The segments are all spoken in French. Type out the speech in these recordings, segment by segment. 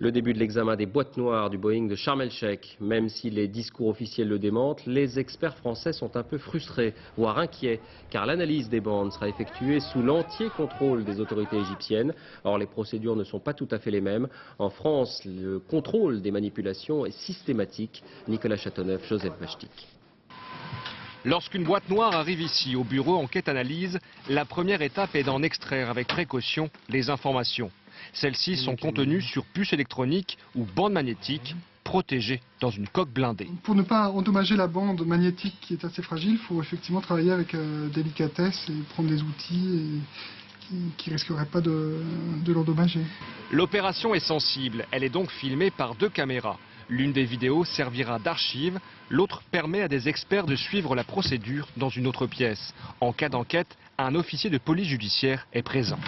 Le début de l'examen des boîtes noires du Boeing de Sharm el-Sheikh. Même si les discours officiels le démentent, les experts français sont un peu frustrés, voire inquiets, car l'analyse des bandes sera effectuée sous l'entier contrôle des autorités égyptiennes. Or, les procédures ne sont pas tout à fait les mêmes. En France, le contrôle des manipulations est systématique. Nicolas Châteauneuf, Joseph Bachtik. Lorsqu'une boîte noire arrive ici, au bureau enquête-analyse, la première étape est d'en extraire avec précaution les informations. Celles-ci sont contenues sur puces électroniques ou bandes magnétiques, protégées dans une coque blindée. Pour ne pas endommager la bande magnétique qui est assez fragile, il faut effectivement travailler avec délicatesse et prendre des outils qui ne risqueraient pas de l'endommager. L'opération est sensible, elle est donc filmée par 2 caméras. L'une des vidéos servira d'archive, l'autre permet à des experts de suivre la procédure dans une autre pièce. En cas d'enquête, un officier de police judiciaire est présent.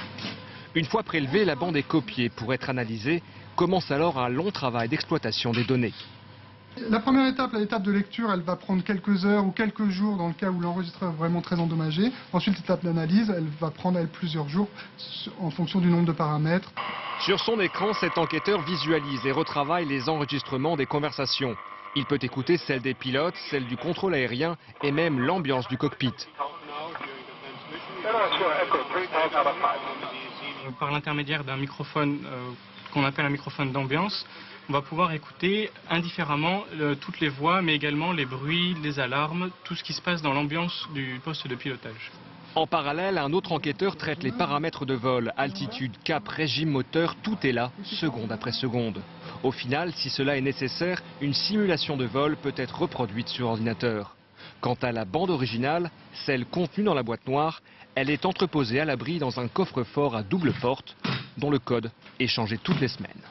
Une fois prélevée, la bande est copiée pour être analysée. Commence alors un long travail d'exploitation des données. La première étape, l'étape de lecture, elle va prendre quelques heures ou quelques jours dans le cas où l'enregistreur est vraiment très endommagé. Ensuite, l'étape d'analyse, elle va prendre plusieurs jours en fonction du nombre de paramètres. Sur son écran, cet enquêteur visualise et retravaille les enregistrements des conversations. Il peut écouter celles des pilotes, celles du contrôle aérien et même l'ambiance du cockpit. Par l'intermédiaire d'un microphone qu'on appelle un microphone d'ambiance, on va pouvoir écouter indifféremment toutes les voix, mais également les bruits, les alarmes, tout ce qui se passe dans l'ambiance du poste de pilotage. En parallèle, un autre enquêteur traite les paramètres de vol, altitude, cap, régime moteur, tout est là, seconde après seconde. Au final, si cela est nécessaire, une simulation de vol peut être reproduite sur ordinateur. Quant à la bande originale, celle contenue dans la boîte noire, elle est entreposée à l'abri dans un coffre-fort à double porte, dont le code est changé toutes les semaines.